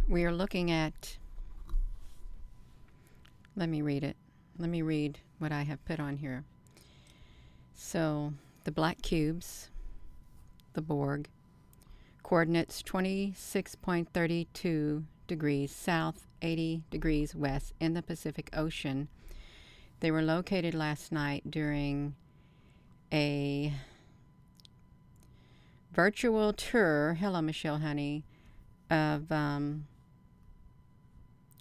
We are looking at, let me read it. Let me read what I have put on here. So, the black cubes, the Borg, coordinates 26.32 degrees south, 80 degrees west in the Pacific Ocean. They were located last night during a virtual tour, hello Michelle honey, of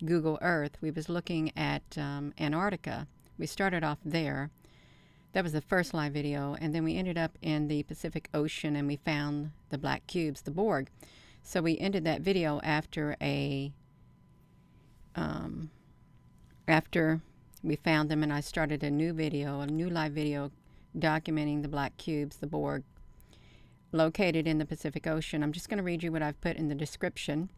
Google Earth. We was looking at Antarctica. We started off there. That was the first live video, and then we ended up in the Pacific Ocean and we found the black cubes, the Borg. So we ended that video after after we found them, and I started a new video, a new live video documenting the black cubes, the Borg, located in the Pacific Ocean. I'm just going to read you what I've put in the description.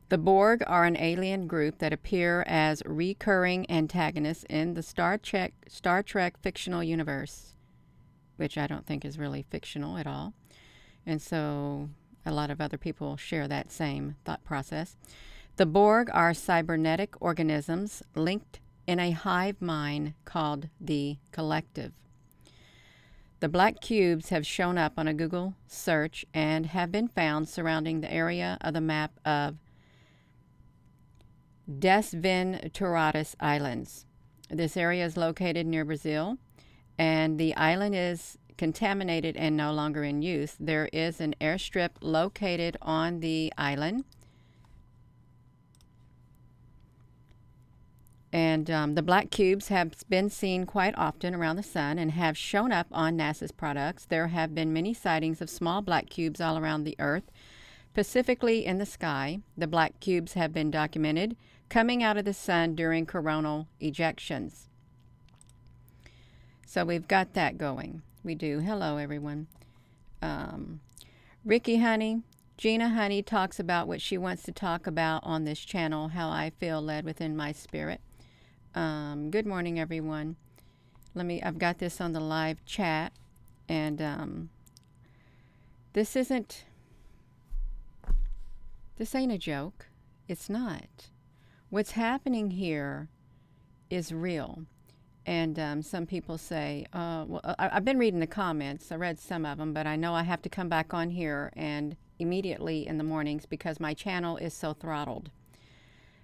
The Borg are an alien group that appear as recurring antagonists in the Star Trek fictional universe, which I don't think is really fictional at all. And so a lot of other people share that same thought process. The Borg are cybernetic organisms linked in a hive mind called the Collective. The black cubes have shown up on a Google search and have been found surrounding the area of the Map of Desventuradas Islands. This area is located near Brazil, and the island is contaminated and no longer in use. There is an airstrip located on the island, and the black cubes have been seen quite often around the sun and have shown up on NASA's products. There have been many sightings of small black cubes all around the Earth, specifically in the sky. The black cubes have been documented coming out of the sun during coronal ejections. So we've got that going. We do. Hello, everyone. Ricky Honey, Gina Honey talks about what she wants to talk about on this channel, how I feel led within my spirit. Good morning, everyone. I've got this on the live chat, and this ain't a joke. It's not. What's happening here is real. And some people say, well, I've been reading the comments. I read some of them, but I know I have to come back on here and immediately in the mornings because my channel is so throttled.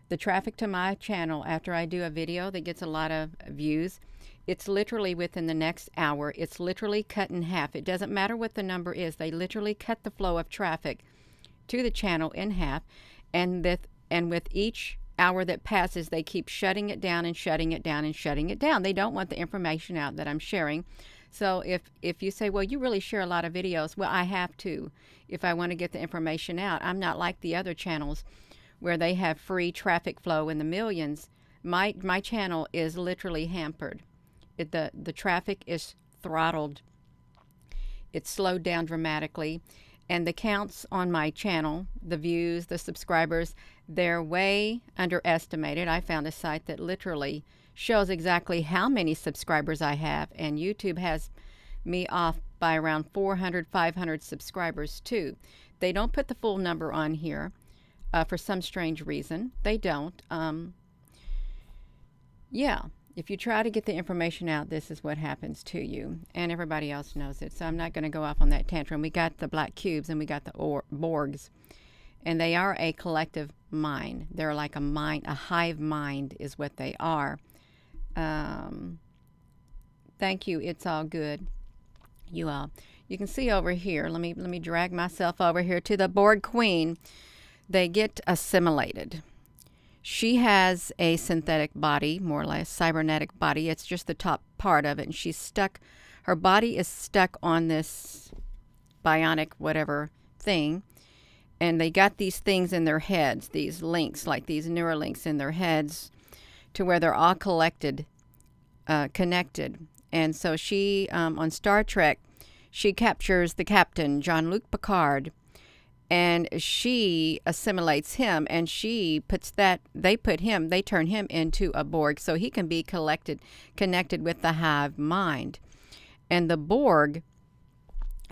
The traffic to my channel after I do a video that gets a lot of views, it's literally within the next hour. It's literally cut in half. It doesn't matter what the number is. They literally cut the flow of traffic to the channel in half, and with each hour that passes, they keep shutting it down and shutting it down and shutting it down. They don't want the information out that I'm sharing. So if you say, well, you really share a lot of videos, well, I have to if I want to get the information out. I'm not like the other channels where they have free traffic flow in the millions. My channel is literally hampered. The traffic is throttled. It's slowed down dramatically. And the counts on my channel, the views, the subscribers, they're way underestimated. I found a site that literally shows exactly how many subscribers I have, and YouTube has me off by around 400, 500 subscribers too. They don't put the full number on here for some strange reason. They don't. Yeah. If you try to get the information out, this is what happens to you. And everybody else knows it. So I'm not going to go off on that tantrum. We got the black cubes and we got the Borgs. And they are a collective mind. They're like a mind, a hive mind is what they are. Thank you. It's all good. You all. You can see over here. Let me drag myself over here to the Borg Queen. They get assimilated. She has a synthetic body, more or less, cybernetic body. It's just the top part of it. And she's stuck, her body is stuck on this bionic whatever thing. And they got these things in their heads, these links, like these Neuralinks in their heads, to where they're all connected. And so she, on Star Trek, she captures the captain, Jean-Luc Picard, and she assimilates him, and she puts they turn him into a Borg so he can be connected with the hive mind. And the Borg,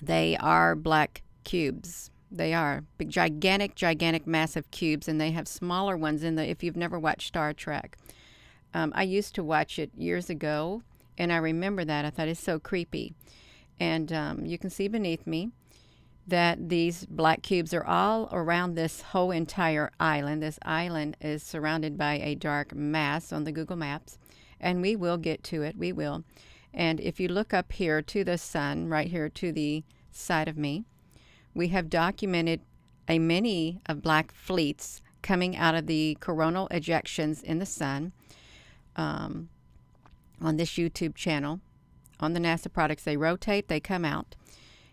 they are black cubes. They are big, gigantic, massive cubes, and they have smaller ones in the. If you've never watched Star Trek, I used to watch it years ago, and I remember that. I thought it's so creepy. And you can see beneath me that these black cubes are all around this whole entire island. This island is surrounded by a dark mass on the Google Maps, and we will get to it. We will. And if you look up here to the sun, right here to the side of me, we have documented a many of black fleets coming out of the coronal ejections in the sun on this YouTube channel. On the NASA products, they rotate, they come out.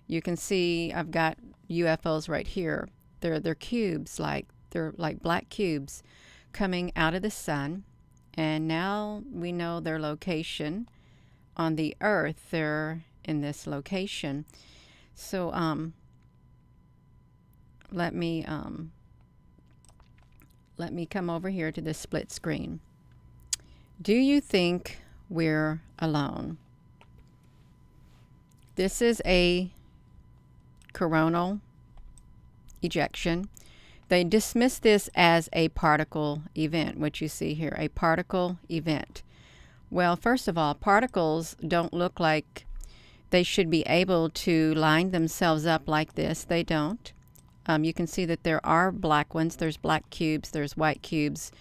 You can see I've got UFOs right here. They're cubes, they're like black cubes coming out of the sun. And now we know their location on the Earth. They're in this location. So let me come over here to this split screen. Do you think we're alone? This is a coronal ejection. They dismiss this as a particle event, which you see here, a particle event. Well, first of all, particles don't look like they should be able to line themselves up like this. They don't. You can see that there are black ones. There's black cubes. There's white cubes.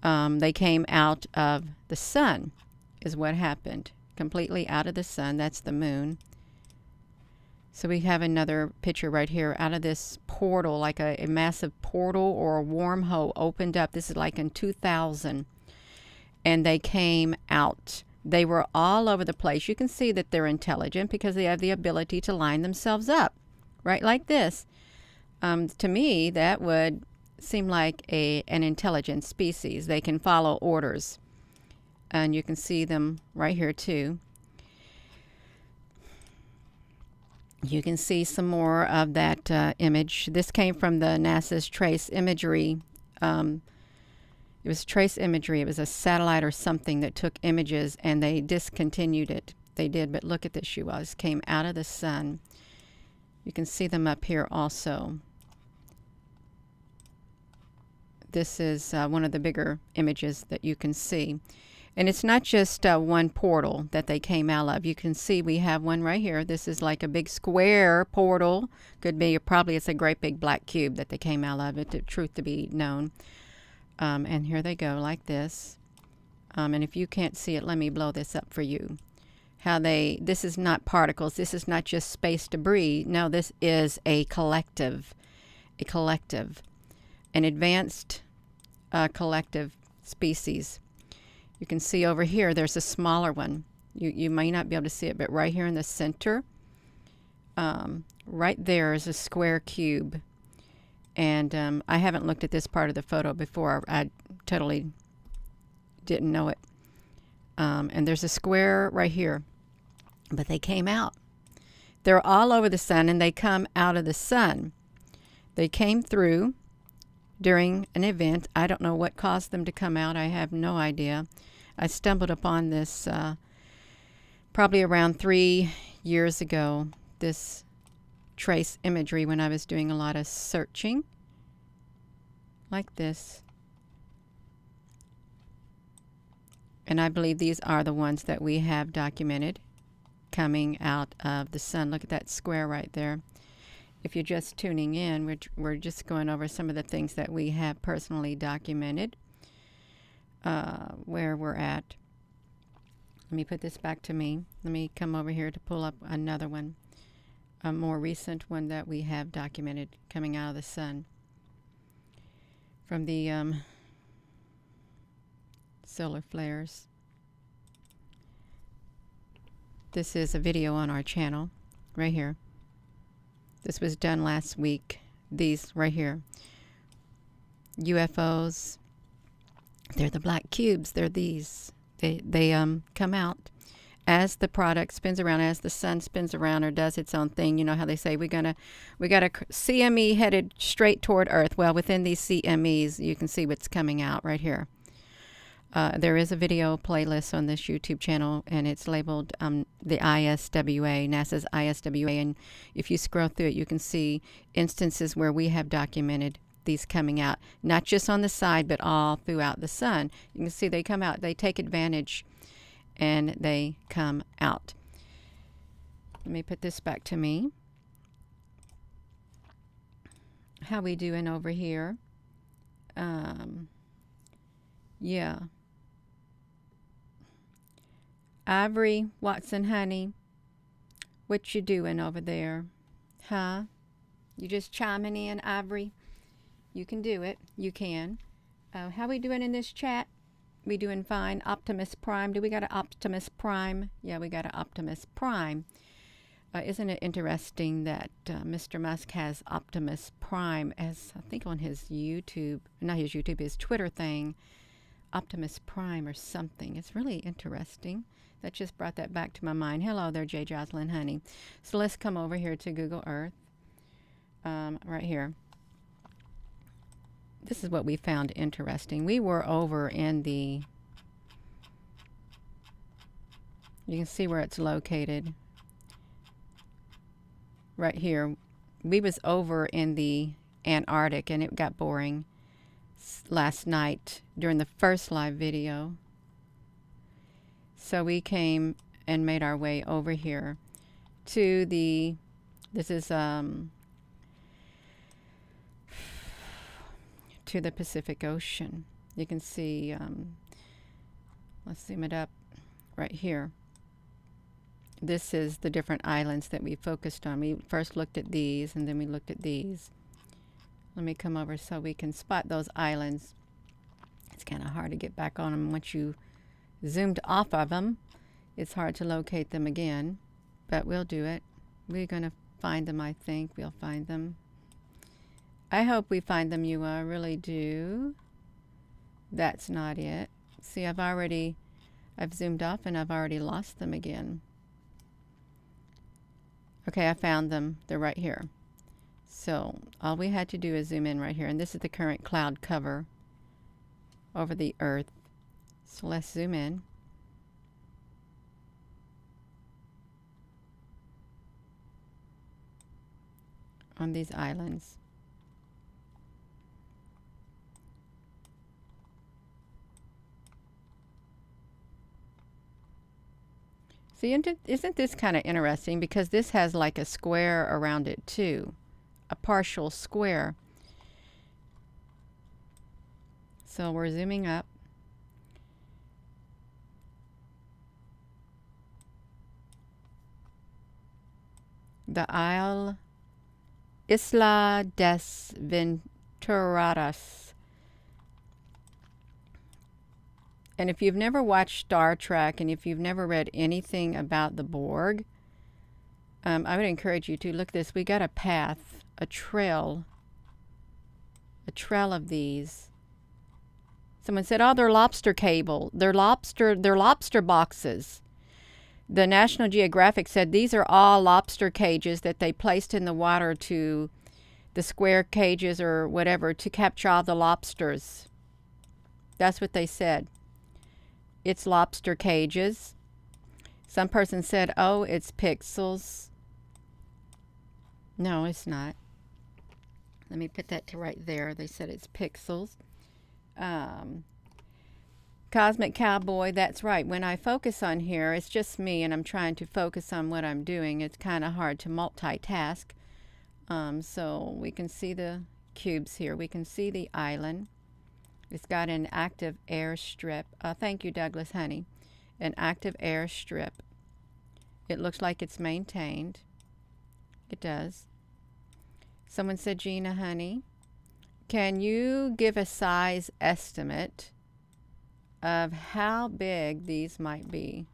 They came out of the sun is what happened. Completely out of the sun. That's the moon. So we have another picture right here out of this portal, like a massive portal or a wormhole opened up. This is like in 2000. And they came out. They were all over the place. You can see that they're intelligent because they have the ability to line themselves up, right, like this. To me, that would seem like an intelligent species. They can follow orders. And you can see them right here, too. You can see some more of that image. This came from the NASA's trace imagery. It was trace imagery. It was a satellite or something that took images, and they discontinued it. They did, but look at this, you guys. Came out of the sun. You can see them up here also. This is one of the bigger images that you can see. And it's not just one portal that they came out of. You can see we have one right here. This is like a big square portal. Could be, probably it's a great big black cube that they came out of, it, the truth to be known. And here they go like this. And if you can't see it, let me blow this up for you. This is not particles. This is not just space debris. No, this is a collective. An advanced collective species. You can see over here, there's a smaller one. You may not be able to see it, but right here in the center, right there is a square cube. And I haven't looked at this part of the photo before. I totally didn't know it. And there's a square right here. But they came out. They're all over the sun, and they come out of the sun. They came through during an event. I don't know what caused them to come out. I have no idea. I stumbled upon this probably around 3 years ago, this trace imagery, when I was doing a lot of searching like this. And I believe these are the ones that we have documented coming out of the sun. Look at that square right there. If you're just tuning in, we're just going over some of the things that we have personally documented, where we're at. Let me put this back to me. Let me come over here to pull up another one, a more recent one that we have documented coming out of the sun from the solar flares. This is a video on our channel right here. This was done last week. These right here. UFOs. They're the black cubes. They're these. They come out as the product spins around, as the sun spins around or does its own thing. You know how they say we got a CME headed straight toward Earth. Well, within these CMEs, you can see what's coming out right here. There is a video playlist on this YouTube channel, and it's labeled the ISWA, NASA's ISWA. And if you scroll through it, you can see instances where we have documented these coming out, not just on the side, but all throughout the sun. You can see they come out, they take advantage, and they come out. Let me put this back to me. How we doing over here? Yeah. Ivory, Watson, honey, what you doing over there? Huh? You just chiming in, Ivory? You can do it. You can. How we doing in this chat? We doing fine. Optimus Prime. Do we got an Optimus Prime? Yeah, we got an Optimus Prime. Isn't it interesting that Mr. Musk has Optimus Prime as, I think on his YouTube, not his YouTube, his Twitter thing, Optimus Prime or something. It's really interesting. That just brought that back to my mind. Hello there, J. Jocelyn Honey. So let's come over here to Google Earth. Right here. This is what we found interesting. We were over in the, you can see where it's located. Right here. We was over in the Antarctic, and it got boring last night during the first live video. So we came and made our way over here to the, this is to the Pacific Ocean. You can see, let's zoom it up right here. This is the different islands that we focused on. We first looked at these, and then we looked at these. Let me come over so we can spot those islands. It's kind of hard to get back on them once you zoomed off of them. It's hard to locate them again, but we'll do it. We're going to find them, I think. We'll find them. I hope we find them, you really do. That's not it. See, I've zoomed off and I've already lost them again. Okay, I found them. They're right here. So all we had to do is zoom in right here, and this is the current cloud cover over the Earth. So let's zoom in. On these islands. See, isn't this kind of interesting? Because this has like a square around it too. A partial square. So we're zooming up. The Isla Desventuradas. And if you've never watched Star Trek, and if you've never read anything about the Borg, I would encourage you to look at this. We got a path, a trail of these. Someone said, "Oh, they're lobster cable. They're lobster boxes." The National Geographic said these are all lobster cages that they placed in the water, to the square cages or whatever, to capture all the lobsters. That's what they said. It's lobster cages. Some person said, "Oh, it's pixels." No, it's not. Let me put that to right there. They said it's pixels. Cosmic Cowboy, that's right. When I focus on here, it's just me, and I'm trying to focus on what I'm doing. It's kind of hard to multitask. So we can see the cubes here. We can see the island. It's got an active airstrip. Thank you, Douglas Honey. An active airstrip. It looks like it's maintained. It does. Someone said, "Gina Honey, can you give a size estimate of how big these might be?"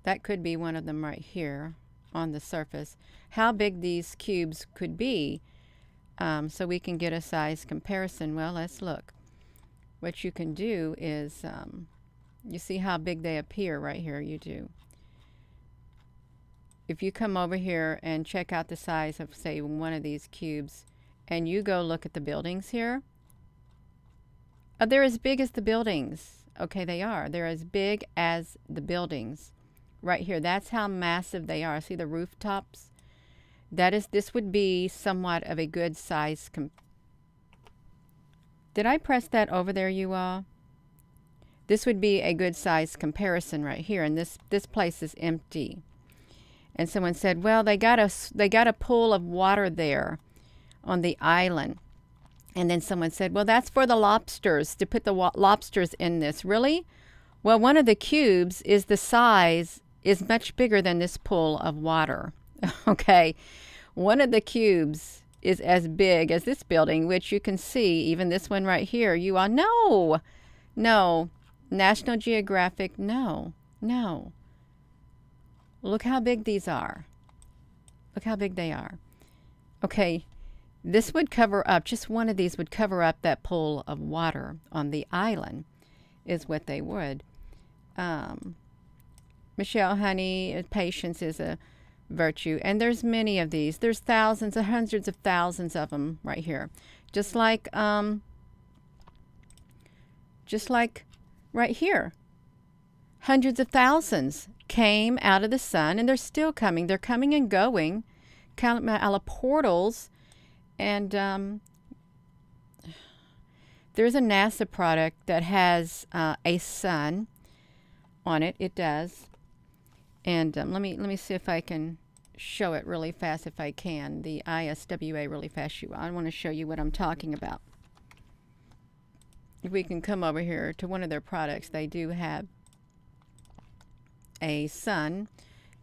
That could be one of them right here on the surface. How big these cubes could be, so we can get a size comparison. Well, let's look. What you can do is, you see how big they appear right here? You do. If you come over here and check out the size of, say, one of these cubes, and you go look at the buildings here, They're as big as the buildings. Okay, they are. They're as big as the buildings. Right here. That's how massive they are. See the rooftops? This would be somewhat of a good size. Did I press that over there, you all? This would be a good size comparison right here. And this place is empty. And someone said, well, they got a pool of water there on the island. And then someone said, well, that's for the lobsters, to put the lobsters in this. Really? Well, one of the cubes is much bigger than this pool of water. Okay. One of the cubes is as big as this building, which you can see, even this one right here. You all, no. National Geographic, no. Look how big these are. Look how big they are. Okay. This would cover up, just one of these would cover up that pool of water on the island, is what they would. Michelle, honey, patience is a virtue. And there's many of these. There's thousands and hundreds of thousands of them right here. Just like right here. Hundreds of thousands came out of the sun, and they're still coming. They're coming and going, out of portals. And there's a NASA product that has a sun on it. It does. And let me see if I can show it really fast, if I can. The ISWA really fast. I want to show you what I'm talking about. If we can come over here to one of their products, they do have a sun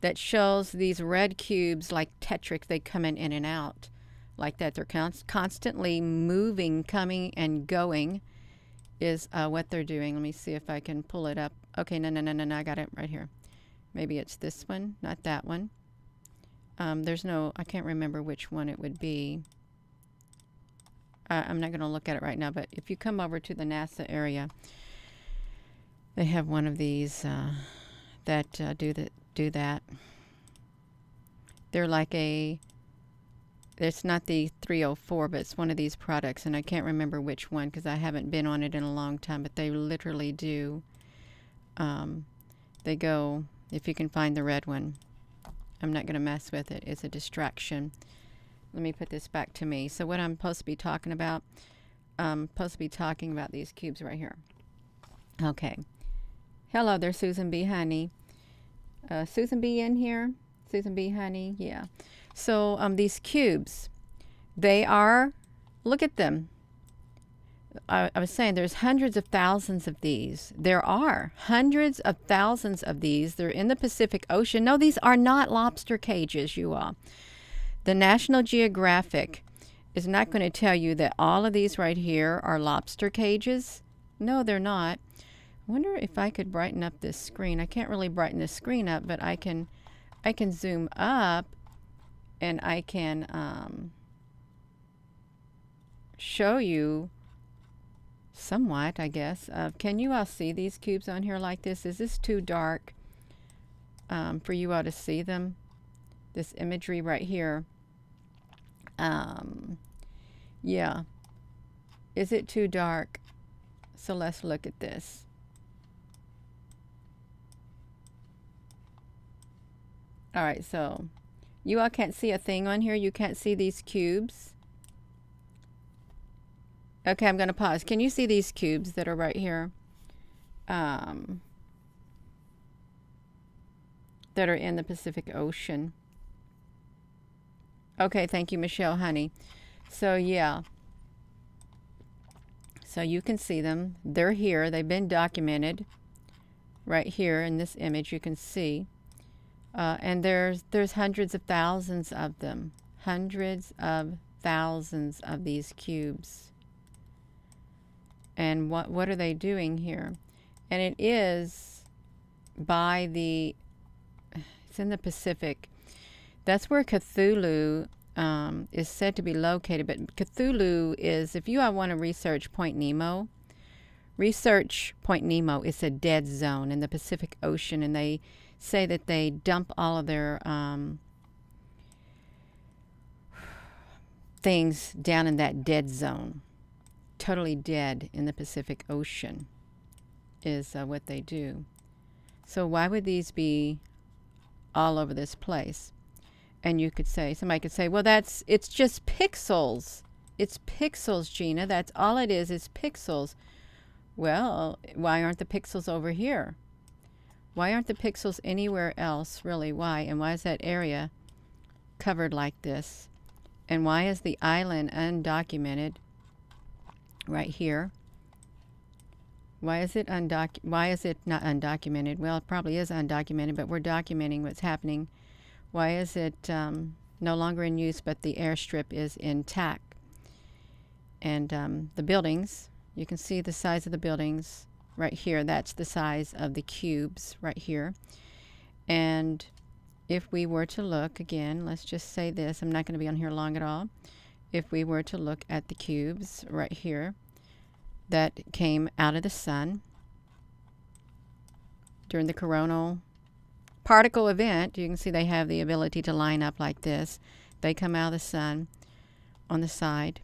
that shows these red cubes like Tetris. They come in and out like that. They're constantly moving, coming and going is what they're doing. Let me see if I can pull it up. Okay, no, I got it right here. Maybe it's this one, not that one. I can't remember which one it would be. I'm not going to look at it right now, but if you come over to the NASA area, they have one of these that do that. They're like it's not the 304, but it's one of these products, and I can't remember which one because I haven't been on it in a long time, but they literally do. They go, if you can find the red one. I'm not going to mess with it. It's a distraction. Let me put this back to me. So what I'm supposed to be talking about, I'm supposed to be talking about these cubes right here. Okay. Hello there, Susan B. Honey. Susan B. in here? Susan B. Honey? Yeah. So these cubes, they are, look at them. I was saying there's hundreds of thousands of these. There are hundreds of thousands of these. They're in the Pacific Ocean. No, these are not lobster cages, you all. The National Geographic is not going to tell you that all of these right here are lobster cages. No, they're not. I wonder if I could brighten up this screen. I can't really brighten this screen up, but I can zoom up and I can show you somewhat, I guess. Can you all see these cubes on here like this? Is this too dark for you all to see them? This imagery right here. Yeah. Is it too dark? So let's look at this. All right, so you all can't see a thing on here. You can't see these cubes. Okay, I'm going to pause. Can you see these cubes that are right here? That are in the Pacific Ocean. Okay, thank you, Michelle, honey. So, yeah. So you can see them. They're here. They've been documented. Right here in this image, you can see. And there's hundreds of thousands of them. Hundreds of thousands of these cubes. And what are they doing here? And it is by it's in the Pacific. That's where Cthulhu is said to be located. But Cthulhu is, if you want to research Point Nemo, research Point Nemo. It's a dead zone in the Pacific Ocean, and they say that they dump all of their things down in that dead zone. totally dead in the Pacific Ocean is what they do. So why would these be all over this place? And you could say, somebody could say, well, it's just pixels. It's pixels, Gina. That's all it is. It's pixels. Well, why aren't the pixels over here? Why aren't the pixels anywhere else, really? Why? And why is that area covered like this? And why is the island undocumented right here? Why is it not undocumented? Well, it probably is undocumented, but we're documenting what's happening. Why is it no longer in use, but the airstrip is intact? And the buildings, you can see the size of the buildings right here. That's the size of the cubes right here. And if we were to look, again, let's just say this. I'm not going to be on here long at all. If we were to look at the cubes right here that came out of the sun during the coronal particle event, you can see they have the ability to line up like this. They come out of the sun on the side.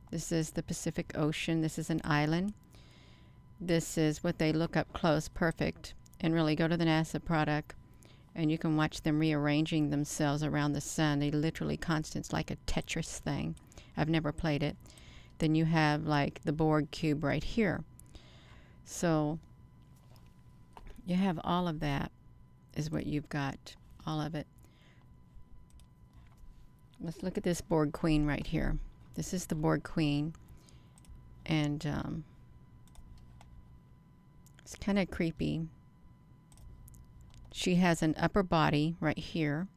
This is the Pacific Ocean. This is an island. This is what they look up close, perfect. And really go to the NASA product, and you can watch them rearranging themselves around the sun. They literally constant. It's like a Tetris thing. I've never played it. Then you have like the Borg cube right here. So you have all of that is what you've got, all of it. Let's look at this Borg queen right here. This is the Borg queen, and it's kind of creepy. She has an upper body right here,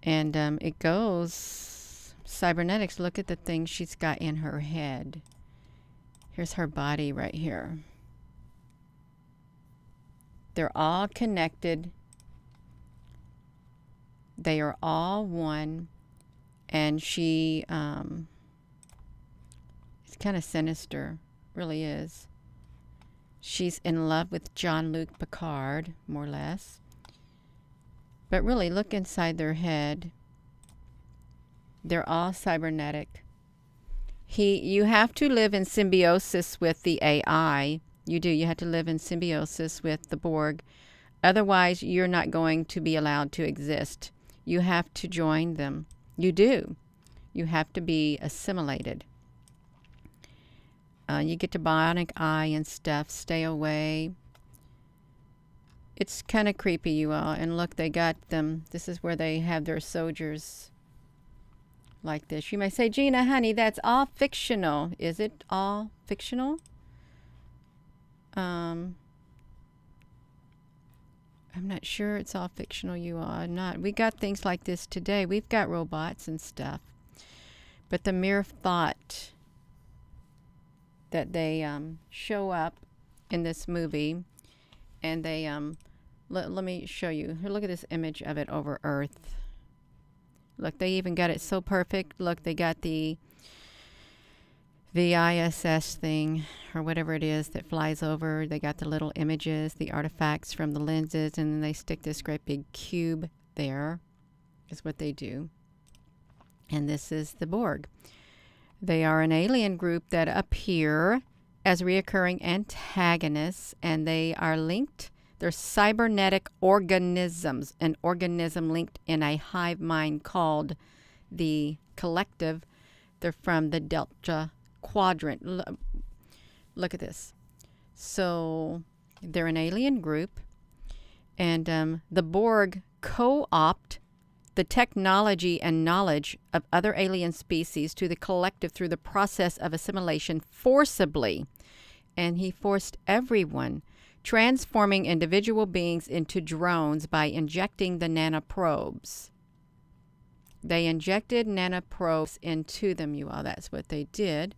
and it goes cybernetics. Look at the things she's got in her head. Here's her body right here. They're all connected. They are all one. And she, it's kind of sinister, really is. She's in love with Jean-Luc Picard, more or less. But really, look inside their head. They're all cybernetic. You have to live in symbiosis with the AI. You do. You have to live in symbiosis with the Borg. Otherwise, you're not going to be allowed to exist. You have to join them. You do. You have to be assimilated. You get to bionic eye and stuff. Stay away. It's kind of creepy, you all. And look, they got them. This is where they have their soldiers like this. You may say, Gina, honey, that's all fictional. Is it all fictional? I'm not sure it's all fictional, you all. Not. We got things like this today. We've got robots and stuff. But the mere thought that they show up in this movie, and they let me show you. Look at this image of it over Earth. Look, they even got it so perfect. Look, they got the ISS thing, or whatever it is that flies over. They got the little images, the artifacts from the lenses, and then they stick this great big cube there, is what they do. And this is the Borg. They are an alien group that appear as reoccurring antagonists, and they are linked. They're cybernetic organisms, an organism linked in a hive mind called the Collective. They're from the Delta Quadrant. Look at this. So they're an alien group, and the Borg co-opt the technology and knowledge of other alien species to the Collective through the process of assimilation forcibly. And he forced everyone, transforming individual beings into drones by injecting the nanoprobes. They injected nanoprobes into them, you all. That's what they did.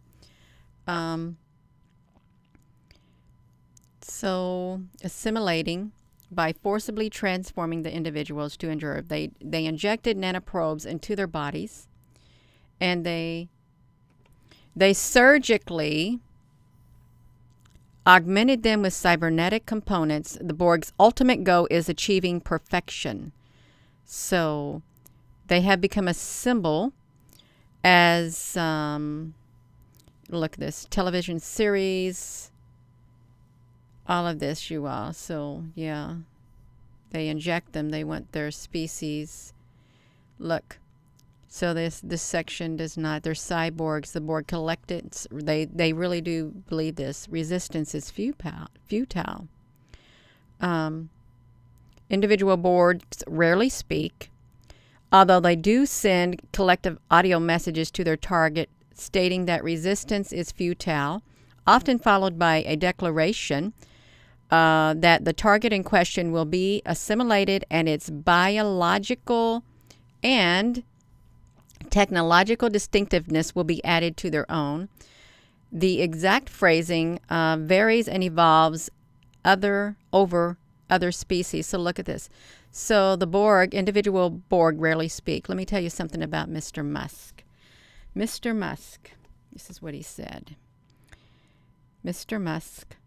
So assimilating by forcibly transforming the individuals to endure. They injected nanoprobes into their bodies, and they surgically augmented them with cybernetic components. The Borg's ultimate goal is achieving perfection. So they have become a symbol as, look at this, television series, all of this, you all. So, yeah, they inject them. They want their species. Look. So this section does not. They're cyborgs. The Borg collected. They really do believe this. Resistance is futile. Individual Borgs rarely speak, although they do send collective audio messages to their target stating that resistance is futile, often followed by a declaration that the target in question will be assimilated and its biological and technological distinctiveness will be added to their own. The exact phrasing varies and evolves over other species. So look at this. So the Borg, individual Borg, rarely speak. Let me tell you something about Mr. Musk. Mr. Musk, this is what he said. Mr. Musk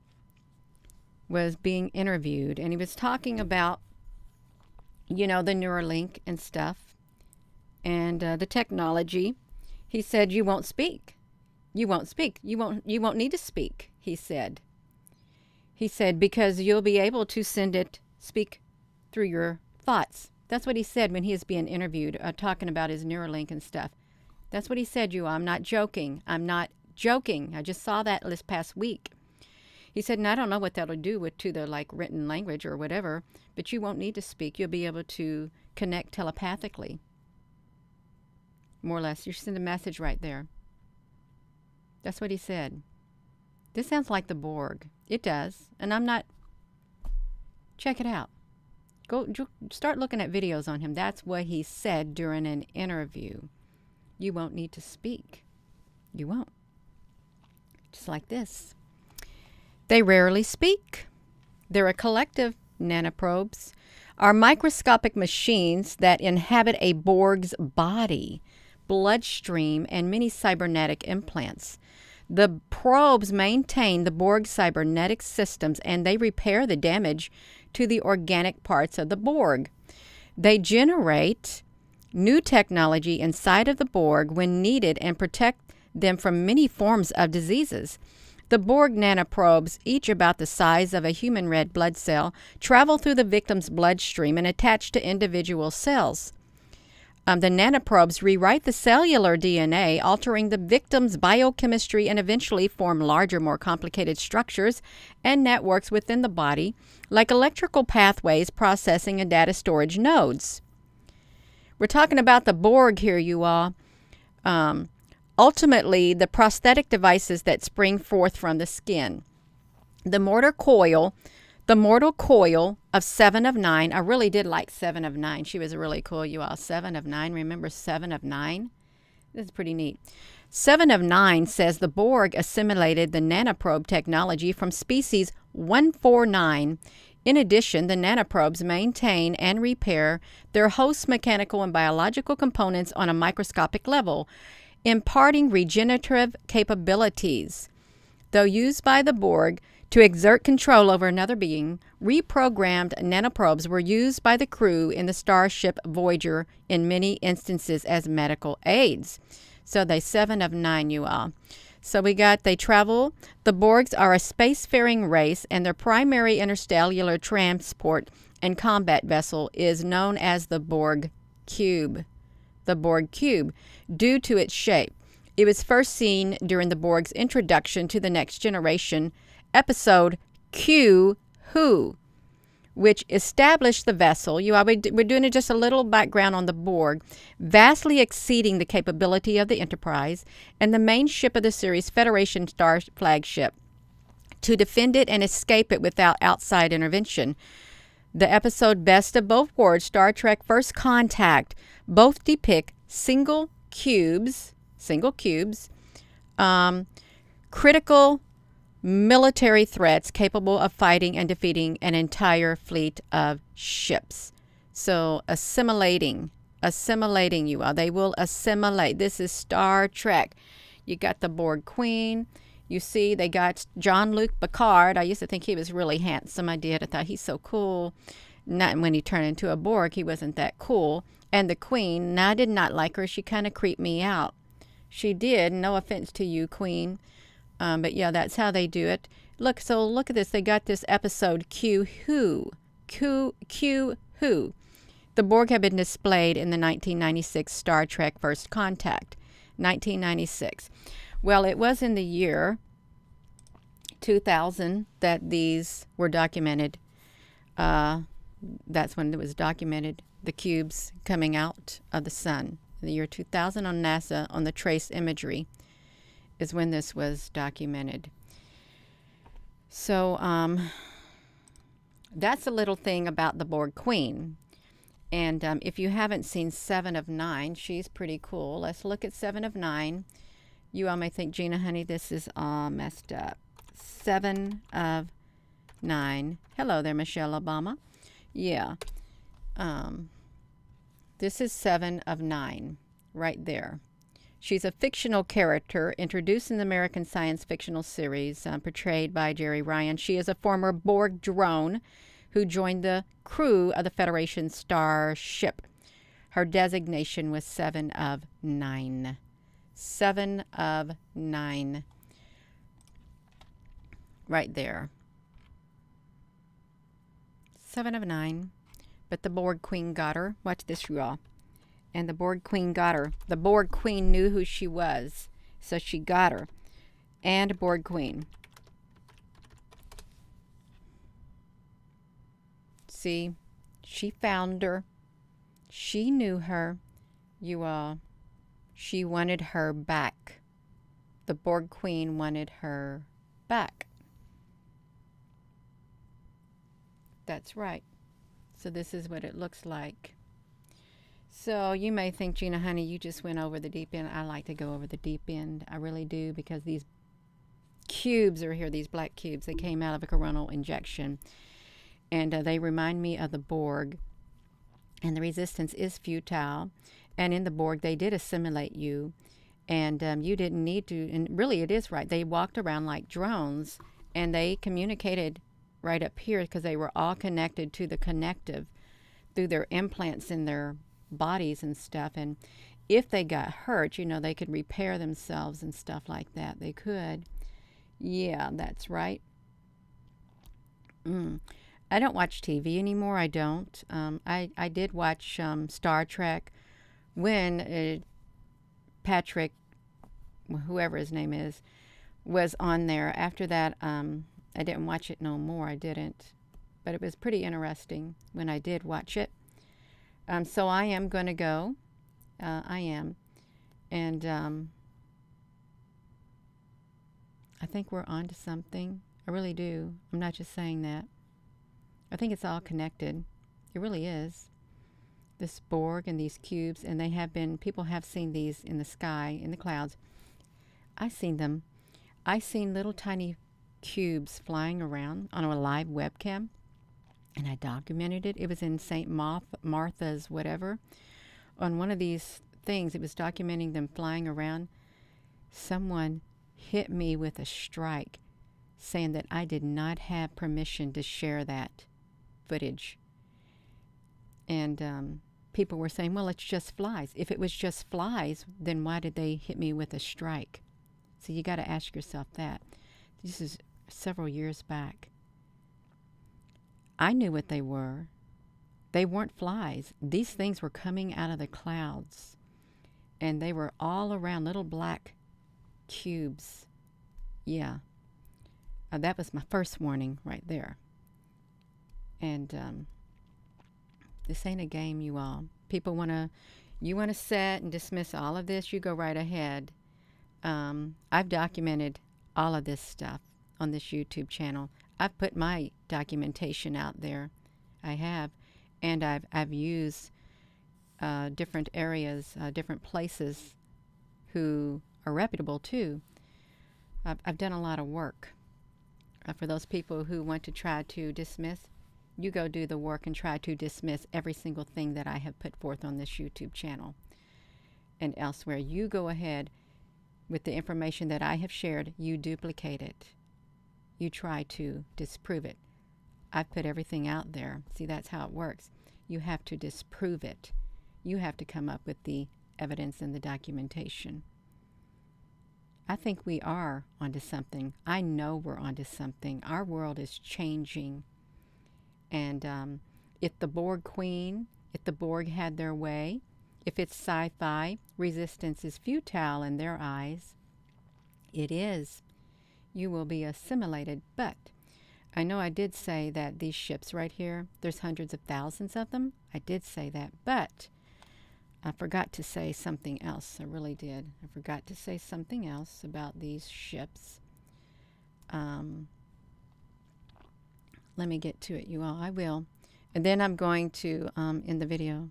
was being interviewed, and he was talking about, the Neuralink and stuff. And the technology. He said, you won't speak. You won't speak. You won't need to speak, he said. He said, because you'll be able to speak through your thoughts. That's what he said when he was being interviewed, talking about his Neuralink and stuff. That's what he said, you all. I'm not joking. I'm not joking. I just saw that this past week. He said, and I don't know what that'll do to the written language or whatever, but you won't need to speak. You'll be able to connect telepathically. More or less. You send a message right there. That's what he said. This sounds like the Borg. It does. And I'm not... Check it out. Go start looking at videos on him. That's what he said during an interview. You won't need to speak. You won't. Just like this. They rarely speak. They're a collective. Nanoprobes are microscopic machines that inhabit a Borg's body, bloodstream, and many cybernetic implants. The probes maintain the Borg cybernetic systems, and they repair the damage to the organic parts of the Borg. They generate new technology inside of the Borg when needed and protect them from many forms of diseases. The Borg nanoprobes, each about the size of a human red blood cell, travel through the victim's bloodstream and attach to individual cells. The nanoprobes rewrite the cellular DNA, altering the victim's biochemistry, and eventually form larger, more complicated structures and networks within the body, like electrical pathways, processing, and data storage nodes. We're talking about the Borg here, you all. Ultimately, the prosthetic devices that spring forth from the skin. The mortal coil of 7 of 9. I really did like 7 of 9. She was really cool, you all. 7 of 9. Remember 7 of 9? This is pretty neat. 7 of 9 says the Borg assimilated the nanoprobe technology from species 149. In addition, the nanoprobes maintain and repair their host's mechanical and biological components on a microscopic level, imparting regenerative capabilities. Though used by the Borg to exert control over another being, reprogrammed nanoprobes were used by the crew in the Starship Voyager in many instances as medical aids. So they 7 of 9, you all. So they travel. The Borgs are a spacefaring race, and their primary interstellar transport and combat vessel is known as the Borg Cube. The Borg Cube, due to its shape. It was first seen during the Borg's introduction to the Next Generation episode Q Who, which established the vessel. We're doing just a little background on the Borg, vastly exceeding the capability of the Enterprise and the main ship of the series, Federation Star flagship, to defend it and escape it without outside intervention. The episode Best of Both Worlds, Star Trek First Contact, both depict single cubes, critical military threats capable of fighting and defeating an entire fleet of ships. So assimilating you all. They will assimilate. This is Star Trek. You got the Borg Queen. You see, they got Jean-Luc Picard. I used to think he was really handsome. I thought he's so cool. Not when he turned into a Borg, he wasn't that cool. And the Queen, I did not like her. She kind of creeped me out. She did. No offense to you, Queen. But yeah, that's how they do it. Look, so look at this. They got this episode Q Who. Q Who. The Borg had been displayed in the 1996 Star Trek First Contact. 1996. Well, it was in the year 2000 that these were documented. That's when it was documented, the cubes coming out of the sun. In the year 2000 on NASA, on the trace imagery, is when this was documented. So that's a little thing about the Borg Queen. And if you haven't seen 7 of 9, she's pretty cool. Let's look at 7 of 9. You all may think, Gina, honey, this is all messed up. 7 of 9. Hello there, Michelle Obama. Yeah. This is 7 of 9 right there. She's a fictional character introduced in the American science fictional series portrayed by Jerry Ryan. She is a former Borg drone who joined the crew of the Federation starship. Her designation was 7 of 9. 7 of 9. Right there. 7 of 9. But the Borg Queen got her. Watch this, you all. And the Borg Queen got her. The Borg Queen knew who she was, so she got her. And Borg Queen. See, she found her. She knew her. You all. She wanted her back. The Borg Queen wanted her back. That's right. So this is what it looks like. So you may think, Gina, honey, you just went over the deep end. I like to go over the deep end. I really do, because these cubes are here, these black cubes. They came out of a coronal injection. And they remind me of the Borg. And the resistance is futile. And in the Borg, they did assimilate you. And you didn't need to. And really, it is right. They walked around like drones. And they communicated right up here because they were all connected to the connective through their implants in their bodies and stuff. And if they got hurt, you know, they could repair themselves and stuff like that. They could. Yeah, that's right. I don't watch TV anymore. I don't. I did watch Star Trek when Patrick, whoever his name is, was on there. After that, I didn't watch it no more. I didn't. But it was pretty interesting when I did watch it. So I am going to go. I am. And I think we're on to something. I really do. I'm not just saying that. I think it's all connected. It really is. This Borg and these cubes, and they have been, people have seen these in the sky, in the clouds. I've seen them. I've seen little tiny cubes flying around on a live webcam. And I documented it. It was in St. Martha's, whatever. On one of these things, it was documenting them flying around. Someone hit me with a strike saying that I did not have permission to share that footage. And people were saying, well, it's just flies. If it was just flies, then why did they hit me with a strike? So you got to ask yourself that. This is several years back. I knew what they were. They weren't flies. These things were coming out of the clouds. And they were all around, little black cubes. Yeah. That was my first warning right there. And this ain't a game, you all. People you want to set and dismiss all of this, you go right ahead. I've documented all of this stuff on this YouTube channel. I've put my documentation out there. I have. And I've used different areas, different places who are reputable too. I've done a lot of work. For those people who want to try to dismiss, you go do the work and try to dismiss every single thing that I have put forth on this YouTube channel and elsewhere. You go ahead with the information that I have shared, you duplicate it. You try to disprove it. I've put everything out there. See, that's how it works. You have to disprove it. You have to come up with the evidence and the documentation. I think we are onto something. I know we're onto something. Our world is changing. And if the Borg Queen, if the Borg had their way, if it's sci-fi, resistance is futile in their eyes. It is. You will be assimilated. But I know I did say that these ships right here, there's hundreds of thousands of them. I did say that. But I forgot to say something else. I really did. I forgot to say something else about these ships. Let me get to it, you all. I will. And then I'm going to end the video.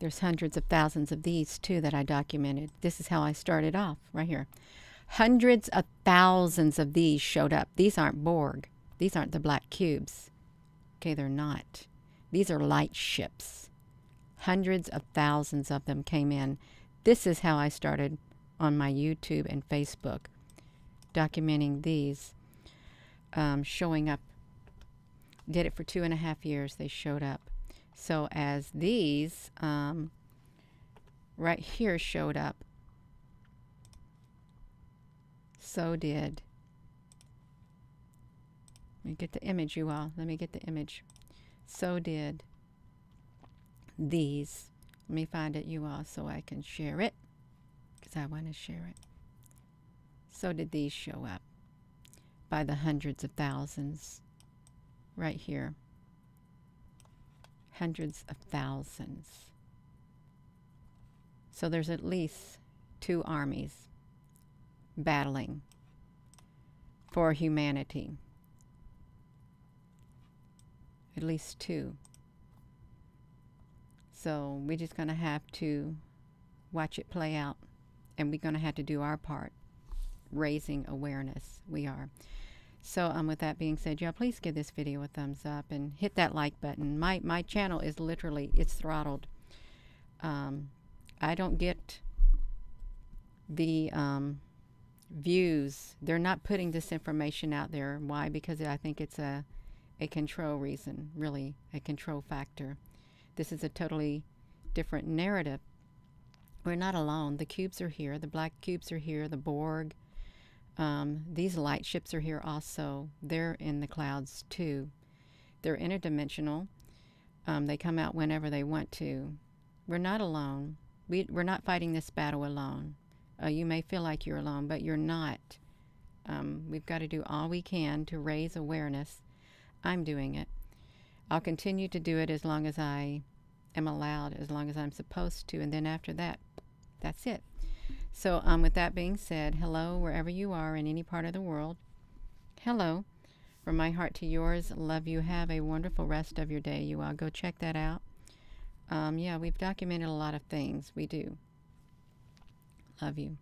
There's hundreds of thousands of these, too, that I documented. This is how I started off, right here. Hundreds of thousands of these showed up. These aren't Borg. These aren't the black cubes. Okay, they're not. These are light ships. Hundreds of thousands of them came in. This is how I started on my YouTube and Facebook, documenting these showing up. Did it for 2.5 years. They showed up. So as these right here showed up, so did. Let me get the image, you all. Let me get the image. So did these. Let me find it, you all, so I can share it, because I want to share it. So did these show up by the hundreds of thousands right here. Hundreds of thousands. So there's at least 2 armies battling for humanity. At least 2. So we're just going to have to watch it play out. And we're going to have to do our part, raising awareness. We are. So with that being said, y'all, please give this video a thumbs up and hit that like button. My channel is literally, it's throttled. I don't get the views. They're not putting this information out there. Why? Because I think it's a control reason, really, a control factor. This is a totally different narrative. We're not alone. The cubes are here. The black cubes are here. The Borg. These light ships are here also. They're in the clouds too. They're interdimensional. They come out whenever they want to. We're not alone. We're not fighting this battle alone. You may feel like you're alone, but you're not. We've got to do all we can to raise awareness. I'm doing it. I'll continue to do it as long as I am allowed, as long as I'm supposed to, and then after that, that's it. So with that being said, hello wherever you are in any part of the world. Hello. From my heart to yours, love you. Have a wonderful rest of your day, you all. Go check that out. Yeah, we've documented a lot of things. We do. Love you.